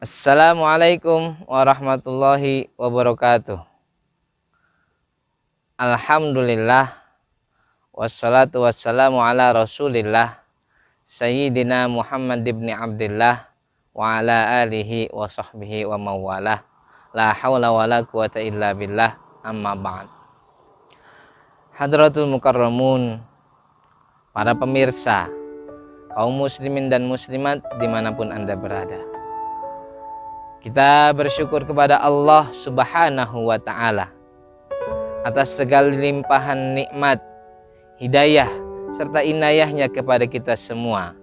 Assalamualaikum warahmatullahi wabarakatuh. Alhamdulillah, wassalatu wassalamu ala rasulillah Sayyidina Muhammad ibn Abdillah wa ala alihi wa sahbihi wa mawalah. La hawla wa la quwata illa billah, amma ba'd. Hadratul mukarramun, para pemirsa, kaum muslimin dan muslimat dimanapun Anda berada, kita bersyukur kepada Allah Subhanahu wa ta'ala atas segala limpahan nikmat, hidayah, serta inayahnya kepada kita semua.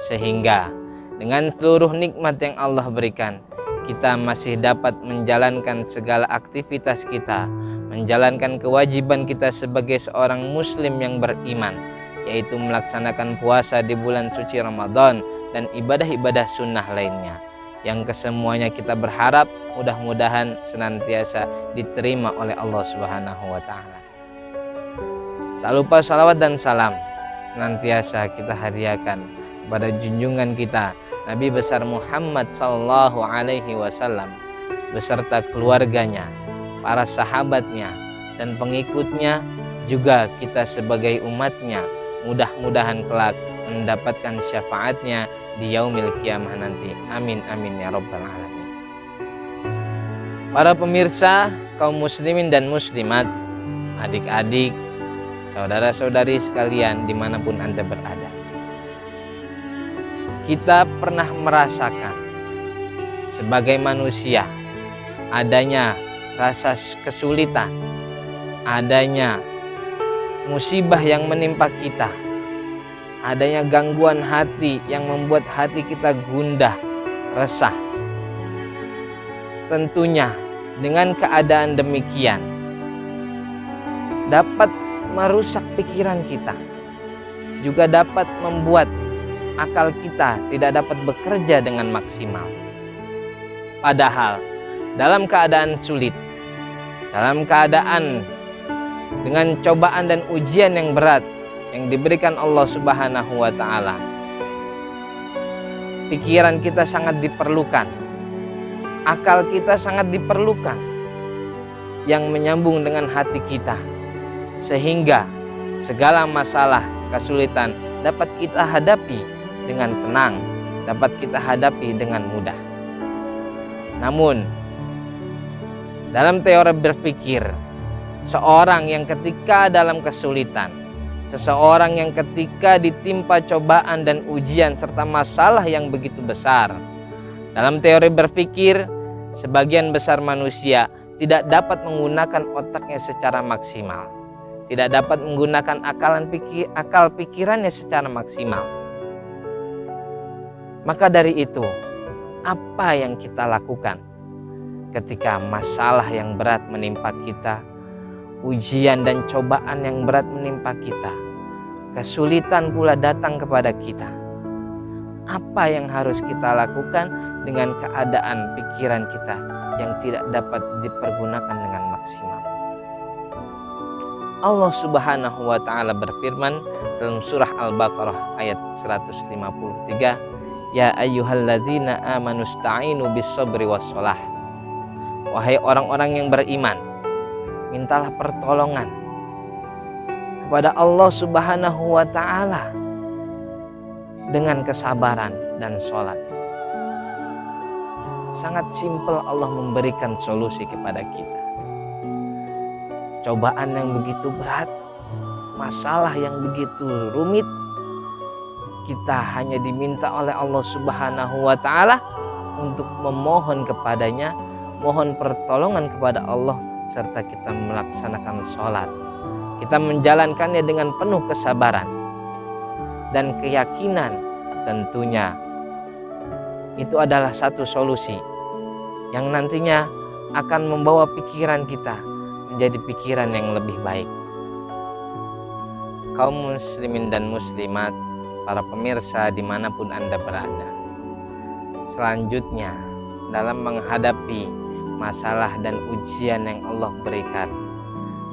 Sehingga dengan seluruh nikmat yang Allah berikan, kita masih dapat menjalankan segala aktivitas kita, menjalankan kewajiban kita sebagai seorang muslim yang beriman, yaitu melaksanakan puasa di bulan suci Ramadan dan ibadah-ibadah sunnah lainnya, yang kesemuanya kita berharap mudah-mudahan senantiasa diterima oleh Allah Subhanahu wa ta'ala. Tak lupa salawat dan salam senantiasa kita hadiahkan kepada junjungan kita Nabi besar Muhammad sallallahu alaihi wasallam beserta keluarganya, para sahabatnya dan pengikutnya, juga kita sebagai umatnya, mudah-mudahan kelak mendapatkan syafaatnya di yaumil kiamah nanti. Amin amin ya rabbal alamin. Para pemirsa, kaum muslimin dan muslimat, adik-adik, saudara-saudari sekalian dimanapun Anda berada, kita pernah merasakan sebagai manusia adanya rasa kesulitan, adanya musibah yang menimpa kita, adanya gangguan hati yang membuat hati kita gundah, resah. Tentunya dengan keadaan demikian dapat merusak pikiran kita, juga dapat membuat akal kita tidak dapat bekerja dengan maksimal. Padahal dalam keadaan sulit, dalam keadaan dengan cobaan dan ujian yang berat yang diberikan Allah Subhanahu wa ta'ala, pikiran kita sangat diperlukan, akal kita sangat diperlukan, yang menyambung dengan hati kita, sehingga segala masalah, kesulitan dapat kita hadapi dengan tenang, dapat kita hadapi dengan mudah. Namun dalam teori berpikir, seorang yang ketika dalam kesulitan, seseorang yang ketika ditimpa cobaan dan ujian serta masalah yang begitu besar, dalam teori berpikir, sebagian besar manusia tidak dapat menggunakan otaknya secara maksimal, tidak dapat menggunakan akal pikirannya secara maksimal. Maka dari itu, apa yang kita lakukan ketika masalah yang berat menimpa kita, ujian dan cobaan yang berat menimpa kita, kesulitan pula datang kepada kita? Apa yang harus kita lakukan dengan keadaan pikiran kita yang tidak dapat dipergunakan dengan maksimal? Allah Subhanahu wa ta'ala berfirman dalam surah Al-Baqarah ayat 153, ya ayyuhalladzina amanu sta'inu bis sabri was shalah. Wahai orang-orang yang beriman, mintalah pertolongan kepada Allah Subhanahu wa ta'ala dengan kesabaran dan sholat. Sangat simpel Allah memberikan solusi kepada kita. Cobaan yang begitu berat, masalah yang begitu rumit, kita hanya diminta oleh Allah Subhanahu wa ta'ala untuk memohon kepadanya, mohon pertolongan kepada Allah, serta kita melaksanakan sholat. Kita menjalankannya dengan penuh kesabaran dan keyakinan. Tentunya itu adalah satu solusi yang nantinya akan membawa pikiran kita menjadi pikiran yang lebih baik. Kaum muslimin dan muslimat, para pemirsa dimanapun Anda berada, selanjutnya dalam menghadapi masalah dan ujian yang Allah berikan,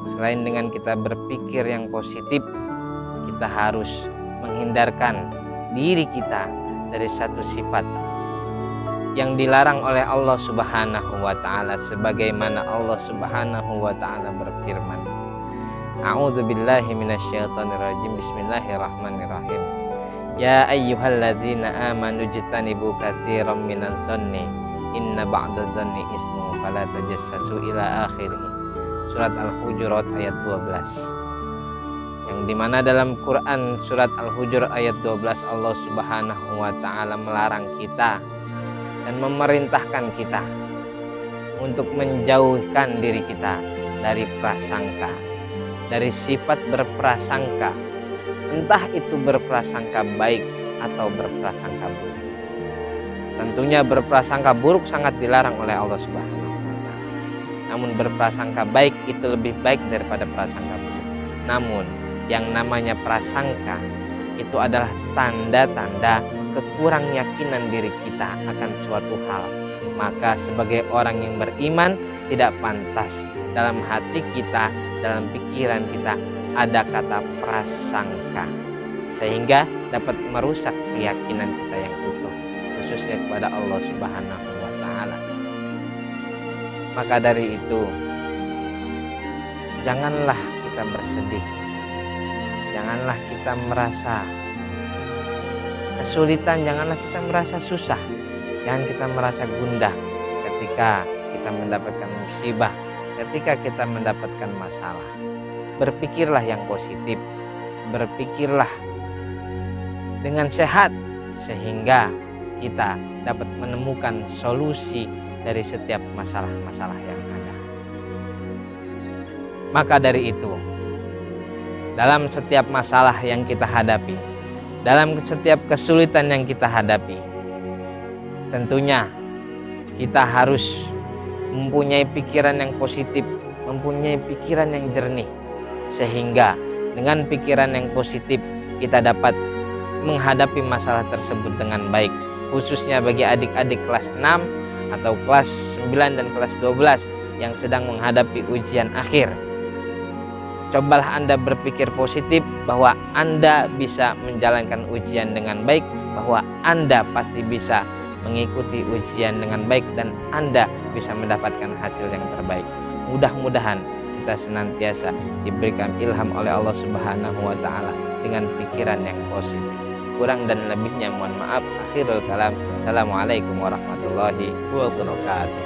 selain dengan kita berpikir yang positif, kita harus menghindarkan diri kita dari satu sifat yang dilarang oleh Allah Subhanahu wa taala, sebagaimana Allah Subhanahu wa taala berfirman, A'udzubillahi minasyaitonirrajim. Bismillahirrahmanirrahim. Ya ayyuhalladzina amanu jtanibu katsiran minadh-dhanni inna ba'dadh-dhanni ismu fala tajassasu ila akhirih. Surat Al-Hujurat ayat 12. Yang dimana dalam Quran surat Al-Hujurat ayat 12 Allah Subhanahu wa taala melarang kita dan memerintahkan kita untuk menjauhkan diri kita dari prasangka, dari sifat berprasangka, entah itu berprasangka baik atau berprasangka buruk. Tentunya berprasangka buruk sangat dilarang oleh Allah Subhanahu wa taala. Namun berprasangka baik itu lebih baik daripada prasangka buruk. Namun yang namanya prasangka itu adalah tanda-tanda kekurang yakinan diri kita akan suatu hal. Maka sebagai orang yang beriman tidak pantas dalam hati kita, dalam pikiran kita ada kata prasangka, sehingga dapat merusak keyakinan kita yang utuh, khususnya kepada Allah Subhanahu wa taala. Maka dari itu, janganlah kita bersedih, janganlah kita merasa kesulitan, janganlah kita merasa susah, jangan kita merasa gundah ketika kita mendapatkan musibah, ketika kita mendapatkan masalah. Berpikirlah yang positif, berpikirlah dengan sehat, sehingga kita dapat menemukan solusi dari setiap masalah-masalah yang ada. Maka dari itu, dalam setiap masalah yang kita hadapi, dalam setiap kesulitan yang kita hadapi, tentunya kita harus mempunyai pikiran yang positif, mempunyai pikiran yang jernih, sehingga dengan pikiran yang positif kita dapat menghadapi masalah tersebut dengan baik, khususnya bagi adik-adik kelas 6 atau kelas 9 dan kelas 12 yang sedang menghadapi ujian akhir. Cobalah Anda berpikir positif bahwa Anda bisa menjalankan ujian dengan baik, bahwa Anda pasti bisa mengikuti ujian dengan baik, dan Anda bisa mendapatkan hasil yang terbaik. Mudah-mudahan kita senantiasa diberikan ilham oleh Allah Subhanahu wa taala dengan pikiran yang positif. Kurang dan lebihnya mohon maaf. Akhirul kalam. Assalamualaikum warahmatullahi wabarakatuh.